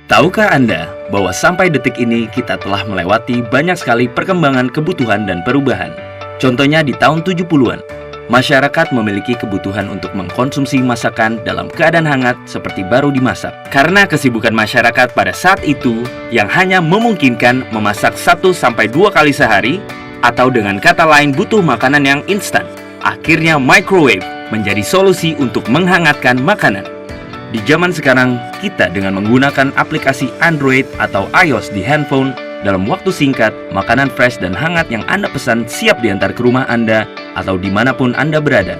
Tahukah Anda bahwa sampai detik ini kita telah melewati banyak sekali perkembangan kebutuhan dan perubahan? Contohnya di tahun 70-an, masyarakat memiliki kebutuhan untuk mengkonsumsi masakan dalam keadaan hangat seperti baru dimasak. Karena kesibukan masyarakat pada saat itu yang hanya memungkinkan memasak 1-2 kali sehari, atau dengan kata lain butuh makanan yang instan. Akhirnya microwave menjadi solusi untuk menghangatkan makanan. Di zaman sekarang, kita dengan menggunakan aplikasi Android atau iOS di handphone, dalam waktu singkat, makanan fresh dan hangat yang Anda pesan siap diantar ke rumah Anda atau dimanapun Anda berada.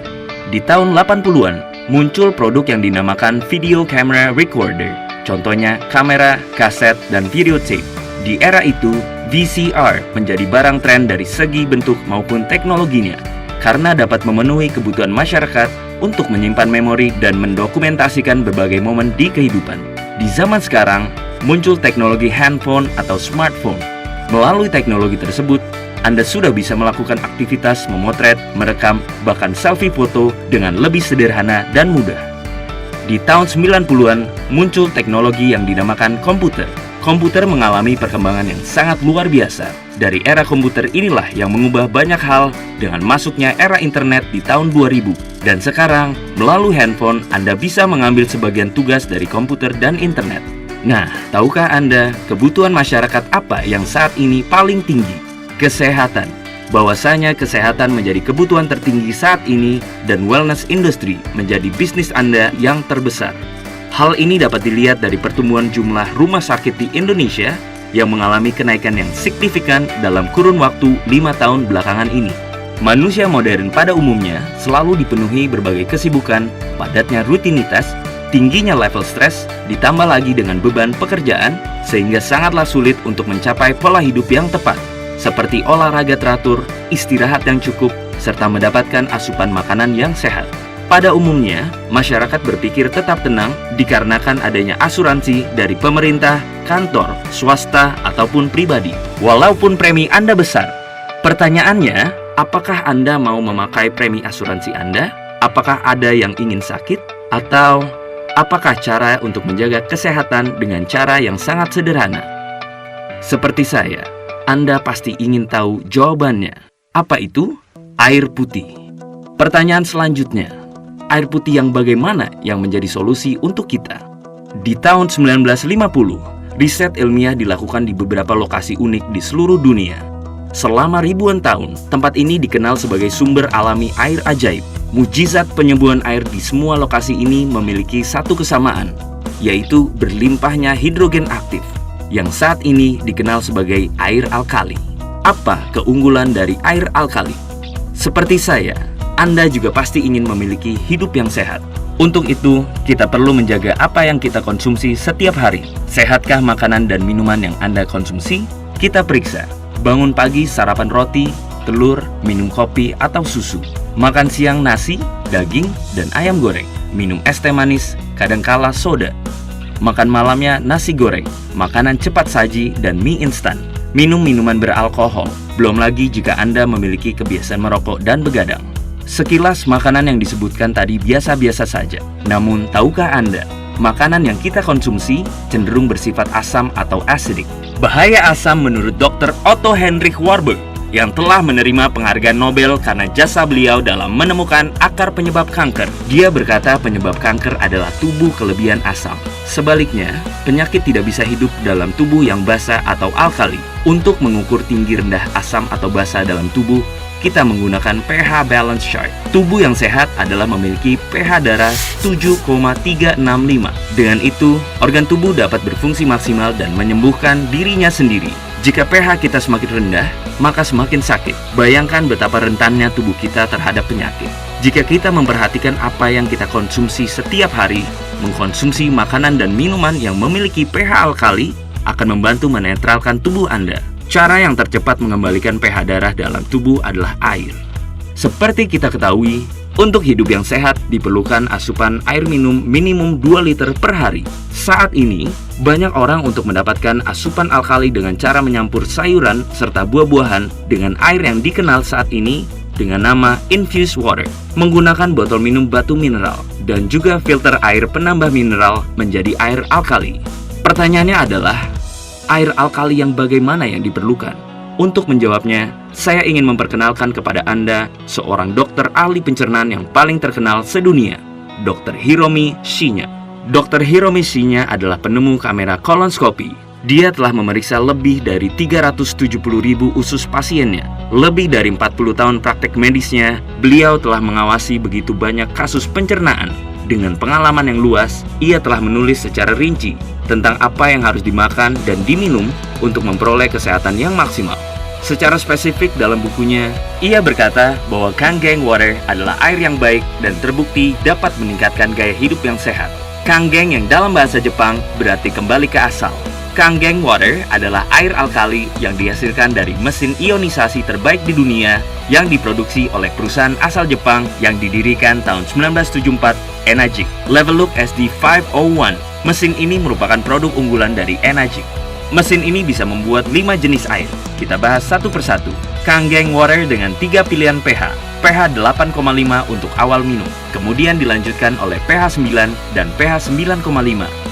Di tahun 80-an, muncul produk yang dinamakan Video Camera Recorder. Contohnya, kamera, kaset, dan videotape. Di era itu, VCR menjadi barang tren dari segi bentuk maupun teknologinya, karena dapat memenuhi kebutuhan masyarakat untuk menyimpan memori dan mendokumentasikan berbagai momen di kehidupan. Di zaman sekarang, muncul teknologi handphone atau smartphone. Melalui teknologi tersebut, Anda sudah bisa melakukan aktivitas memotret, merekam, bahkan selfie foto dengan lebih sederhana dan mudah. Di tahun 90-an, muncul teknologi yang dinamakan komputer. Komputer mengalami perkembangan yang sangat luar biasa. Dari era komputer inilah yang mengubah banyak hal dengan masuknya era internet di tahun 2000. Dan sekarang, melalui handphone, Anda bisa mengambil sebagian tugas dari komputer dan internet. Nah, tahukah Anda kebutuhan masyarakat apa yang saat ini paling tinggi? Kesehatan. Bahwasanya kesehatan menjadi kebutuhan tertinggi saat ini dan wellness industry menjadi bisnis Anda yang terbesar. Hal ini dapat dilihat dari pertumbuhan jumlah rumah sakit di Indonesia yang mengalami kenaikan yang signifikan dalam kurun waktu 5 tahun belakangan ini. Manusia modern pada umumnya selalu dipenuhi berbagai kesibukan, padatnya rutinitas, tingginya level stres, ditambah lagi dengan beban pekerjaan, sehingga sangatlah sulit untuk mencapai pola hidup yang tepat, seperti olahraga teratur, istirahat yang cukup, serta mendapatkan asupan makanan yang sehat. Pada umumnya, masyarakat berpikir tetap tenang dikarenakan adanya asuransi dari pemerintah, kantor, swasta, ataupun pribadi. Walaupun premi Anda besar, pertanyaannya, apakah Anda mau memakai premi asuransi Anda? Apakah ada yang ingin sakit? Atau apakah cara untuk menjaga kesehatan dengan cara yang sangat sederhana? Seperti saya, Anda pasti ingin tahu jawabannya. Apa itu? Air putih. Pertanyaan selanjutnya, air putih yang bagaimana yang menjadi solusi untuk kita? Di tahun 1950, riset ilmiah dilakukan di beberapa lokasi unik di seluruh dunia. Selama ribuan tahun, tempat ini dikenal sebagai sumber alami air ajaib. Mujizat penyembuhan air di semua lokasi ini memiliki satu kesamaan, yaitu berlimpahnya hidrogen aktif, yang saat ini dikenal sebagai air alkali. Apa keunggulan dari air alkali? Seperti saya, Anda juga pasti ingin memiliki hidup yang sehat. Untuk itu, kita perlu menjaga apa yang kita konsumsi setiap hari. Sehatkah makanan dan minuman yang Anda konsumsi? Kita periksa. Bangun pagi sarapan roti, telur, minum kopi atau susu. Makan siang nasi, daging, dan ayam goreng. Minum es teh manis, kadangkala soda. Makan malamnya nasi goreng, makanan cepat saji, dan mie instan. Minum minuman beralkohol. Belum lagi jika Anda memiliki kebiasaan merokok dan begadang. Sekilas makanan yang disebutkan tadi biasa-biasa saja. Namun, tahukah Anda, makanan yang kita konsumsi cenderung bersifat asam atau acidic. Bahaya asam menurut Dr. Otto Heinrich Warburg yang telah menerima penghargaan Nobel karena jasa beliau dalam menemukan akar penyebab kanker. Dia berkata penyebab kanker adalah tubuh kelebihan asam. Sebaliknya, penyakit tidak bisa hidup dalam tubuh yang basa atau alkali. Untuk mengukur tinggi rendah asam atau basa dalam tubuh, kita menggunakan pH balance chart. Tubuh yang sehat adalah memiliki pH darah 7,365. Dengan itu, organ tubuh dapat berfungsi maksimal dan menyembuhkan dirinya sendiri. Jika pH kita semakin rendah, maka semakin sakit. Bayangkan betapa rentannya tubuh kita terhadap penyakit. Jika kita memperhatikan apa yang kita konsumsi setiap hari, mengkonsumsi makanan dan minuman yang memiliki pH alkali akan membantu menetralkan tubuh Anda. Cara yang tercepat mengembalikan pH darah dalam tubuh adalah air. Seperti kita ketahui, untuk hidup yang sehat diperlukan asupan air minum minimum 2 liter per hari. Saat ini, banyak orang untuk mendapatkan asupan alkali dengan cara menyampur sayuran serta buah-buahan dengan air yang dikenal saat ini dengan nama infused water, menggunakan botol minum batu mineral, dan juga filter air penambah mineral menjadi air alkali. Pertanyaannya adalah, air alkali yang bagaimana yang diperlukan? Untuk menjawabnya, saya ingin memperkenalkan kepada Anda seorang dokter ahli pencernaan yang paling terkenal sedunia, Dr. Hiromi Shinya. Dr. Hiromi Shinya adalah penemu kamera kolonskopi. Dia telah memeriksa lebih dari 370.000 usus pasiennya. Lebih dari 40 tahun praktek medisnya, beliau telah mengawasi begitu banyak kasus pencernaan. Dengan pengalaman yang luas, ia telah menulis secara rinci tentang apa yang harus dimakan dan diminum untuk memperoleh kesehatan yang maksimal. Secara spesifik dalam bukunya, ia berkata bahwa Kangen Water adalah air yang baik dan terbukti dapat meningkatkan gaya hidup yang sehat. Kangen yang dalam bahasa Jepang berarti kembali ke asal. Kangen Water adalah air alkali yang dihasilkan dari mesin ionisasi terbaik di dunia yang diproduksi oleh perusahaan asal Jepang yang didirikan tahun 1974, Enagic. Level Look SD501. Mesin ini merupakan produk unggulan dari Enagic. Mesin ini bisa membuat 5 jenis air. Kita bahas satu persatu. Kangen Water dengan 3 pilihan pH. pH 8,5 untuk awal minum, kemudian dilanjutkan oleh pH 9 dan pH 9,5.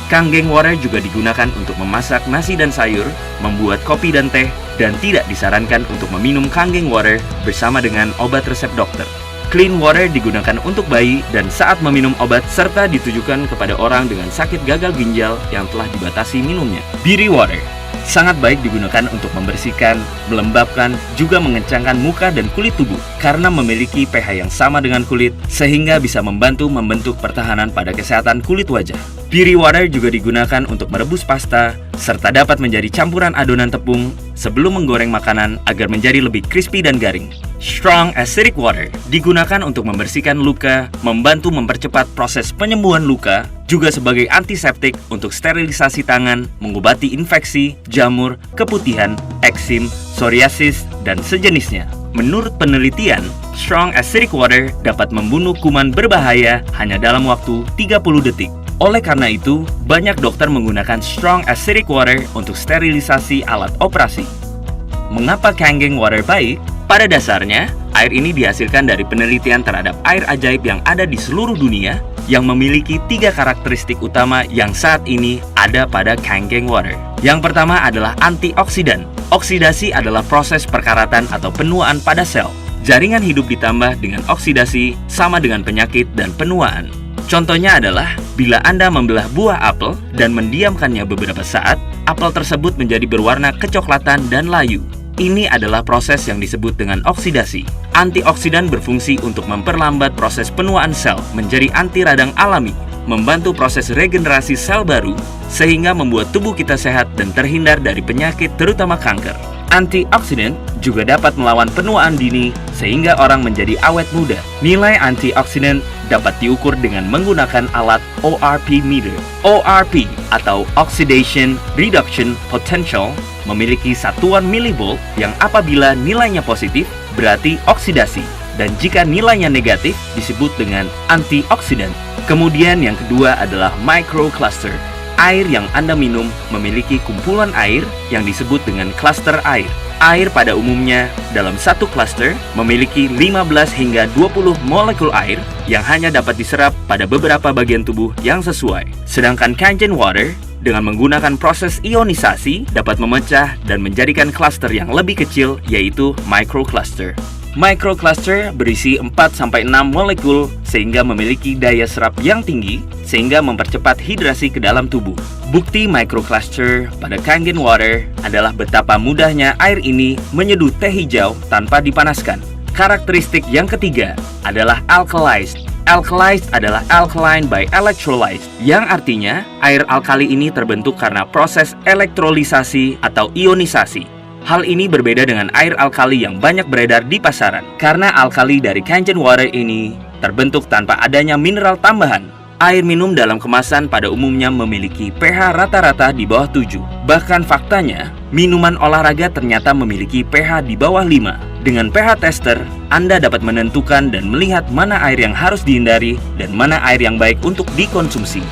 Kangen Water juga digunakan untuk memasak nasi dan sayur, membuat kopi dan teh, dan tidak disarankan untuk meminum Kangen Water bersama dengan obat resep dokter. Clean Water digunakan untuk bayi dan saat meminum obat serta ditujukan kepada orang dengan sakit gagal ginjal yang telah dibatasi minumnya. Beauty Water sangat baik digunakan untuk membersihkan, melembabkan, juga mengencangkan muka dan kulit tubuh karena memiliki pH yang sama dengan kulit sehingga bisa membantu membentuk pertahanan pada kesehatan kulit wajah. Beauty Water juga digunakan untuk merebus pasta serta dapat menjadi campuran adonan tepung sebelum menggoreng makanan agar menjadi lebih crispy dan garing. Strong Acidic Water digunakan untuk membersihkan luka, membantu mempercepat proses penyembuhan luka, juga sebagai antiseptik untuk sterilisasi tangan, mengobati infeksi, jamur, keputihan, eksim, psoriasis, dan sejenisnya. Menurut penelitian, Strong Acidic Water dapat membunuh kuman berbahaya hanya dalam waktu 30 detik. Oleh karena itu, banyak dokter menggunakan Strong Acidic Water untuk sterilisasi alat operasi. Mengapa Kangen Water baik? Pada dasarnya, air ini dihasilkan dari penelitian terhadap air ajaib yang ada di seluruh dunia yang memiliki 3 karakteristik utama yang saat ini ada pada Kangen Water. Yang pertama adalah antioksidan. Oksidasi adalah proses perkaratan atau penuaan pada sel. Jaringan hidup ditambah dengan oksidasi sama dengan penyakit dan penuaan. Contohnya adalah bila Anda membelah buah apel dan mendiamkannya beberapa saat, apel tersebut menjadi berwarna kecoklatan dan layu. Ini adalah proses yang disebut dengan oksidasi. Antioksidan berfungsi untuk memperlambat proses penuaan sel menjadi anti radang alami, membantu proses regenerasi sel baru, sehingga membuat tubuh kita sehat dan terhindar dari penyakit terutama kanker. Antioksidan juga dapat melawan penuaan dini sehingga orang menjadi awet muda. Nilai antioksidan dapat diukur dengan menggunakan alat ORP meter. ORP atau Oxidation Reduction Potential memiliki satuan milivolt yang apabila nilainya positif berarti oksidasi dan jika nilainya negatif disebut dengan antioksidan. Kemudian yang kedua adalah microcluster. Air yang Anda minum memiliki kumpulan air yang disebut dengan cluster air. Air pada umumnya dalam satu cluster memiliki 15 hingga 20 molekul air yang hanya dapat diserap pada beberapa bagian tubuh yang sesuai. Sedangkan Kangen Water dengan menggunakan proses ionisasi dapat memecah dan menjadikan cluster yang lebih kecil yaitu microcluster. Microcluster berisi 4-6 molekul sehingga memiliki daya serap yang tinggi sehingga mempercepat hidrasi ke dalam tubuh. Bukti microcluster pada Kangen Water adalah betapa mudahnya air ini menyeduh teh hijau tanpa dipanaskan. Karakteristik yang ketiga adalah alkalized. Alkalized adalah alkaline by electrolyte, yang artinya air alkali ini terbentuk karena proses elektrolisasi atau ionisasi. Hal ini berbeda dengan air alkali yang banyak beredar di pasaran, karena alkali dari Kangen Water ini terbentuk tanpa adanya mineral tambahan. Air minum dalam kemasan pada umumnya memiliki pH rata-rata di bawah 7. Bahkan faktanya, minuman olahraga ternyata memiliki pH di bawah 5. Dengan pH tester, Anda dapat menentukan dan melihat mana air yang harus dihindari dan mana air yang baik untuk dikonsumsi.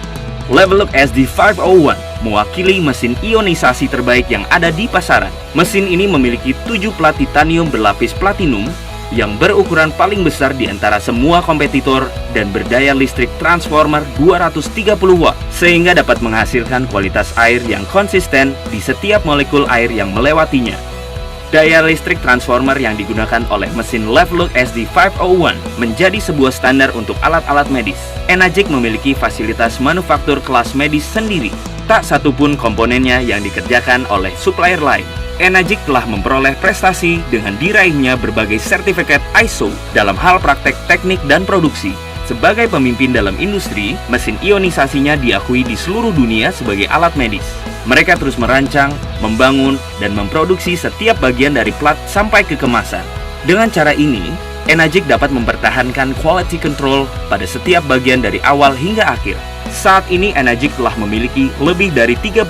Level Look SD501 mewakili mesin ionisasi terbaik yang ada di pasaran. Mesin ini memiliki 7 plat titanium berlapis platinum, yang berukuran paling besar di antara semua kompetitor dan berdaya listrik transformer 230 watt, sehingga dapat menghasilkan kualitas air yang konsisten di setiap molekul air yang melewatinya. Daya listrik transformer yang digunakan oleh mesin Leveluk SD501 menjadi sebuah standar untuk alat-alat medis. Enagic memiliki fasilitas manufaktur kelas medis sendiri. Tak satupun komponennya yang dikerjakan oleh supplier lain. Enagic telah memperoleh prestasi dengan diraihnya berbagai sertifikat ISO dalam hal praktek teknik dan produksi. Sebagai pemimpin dalam industri, mesin ionisasinya diakui di seluruh dunia sebagai alat medis. Mereka terus merancang, membangun, dan memproduksi setiap bagian dari plat sampai ke kemasan. Dengan cara ini, Enagic dapat mempertahankan quality control pada setiap bagian dari awal hingga akhir. Saat ini Enagic telah memiliki lebih dari 38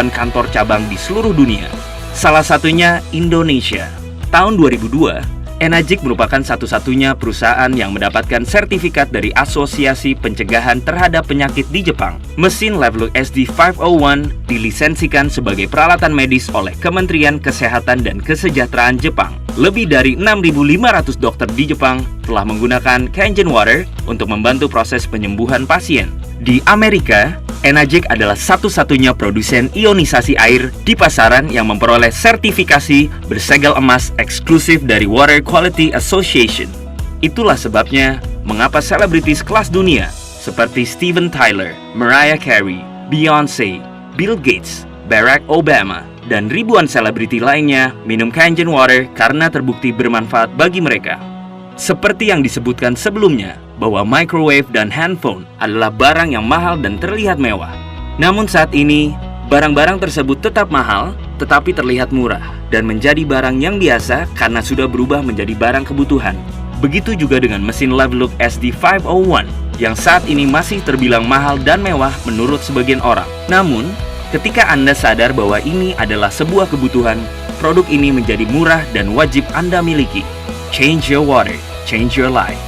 kantor cabang di seluruh dunia. Salah satunya Indonesia. Tahun 2002, Enagic merupakan satu-satunya perusahaan yang mendapatkan sertifikat dari Asosiasi Pencegahan Terhadap Penyakit di Jepang. Mesin Leveluk SD501 dilisensikan sebagai peralatan medis oleh Kementerian Kesehatan dan Kesejahteraan Jepang. Lebih dari 6.500 dokter di Jepang telah menggunakan Kangen Water untuk membantu proses penyembuhan pasien. Di Amerika, Enagic adalah satu-satunya produsen ionisasi air di pasaran yang memperoleh sertifikasi bersegel emas eksklusif dari Water Quality Association. Itulah sebabnya mengapa selebritis kelas dunia seperti Steven Tyler, Mariah Carey, Beyoncé, Bill Gates, Barack Obama, dan ribuan selebriti lainnya minum Kangen Water karena terbukti bermanfaat bagi mereka. Seperti yang disebutkan sebelumnya, bahwa microwave dan handphone adalah barang yang mahal dan terlihat mewah. Namun saat ini, barang-barang tersebut tetap mahal, tetapi terlihat murah, dan menjadi barang yang biasa karena sudah berubah menjadi barang kebutuhan. Begitu juga dengan mesin Leveluk SD501, yang saat ini masih terbilang mahal dan mewah menurut sebagian orang. Namun, ketika Anda sadar bahwa ini adalah sebuah kebutuhan, produk ini menjadi murah dan wajib Anda miliki. Change your water, change your life.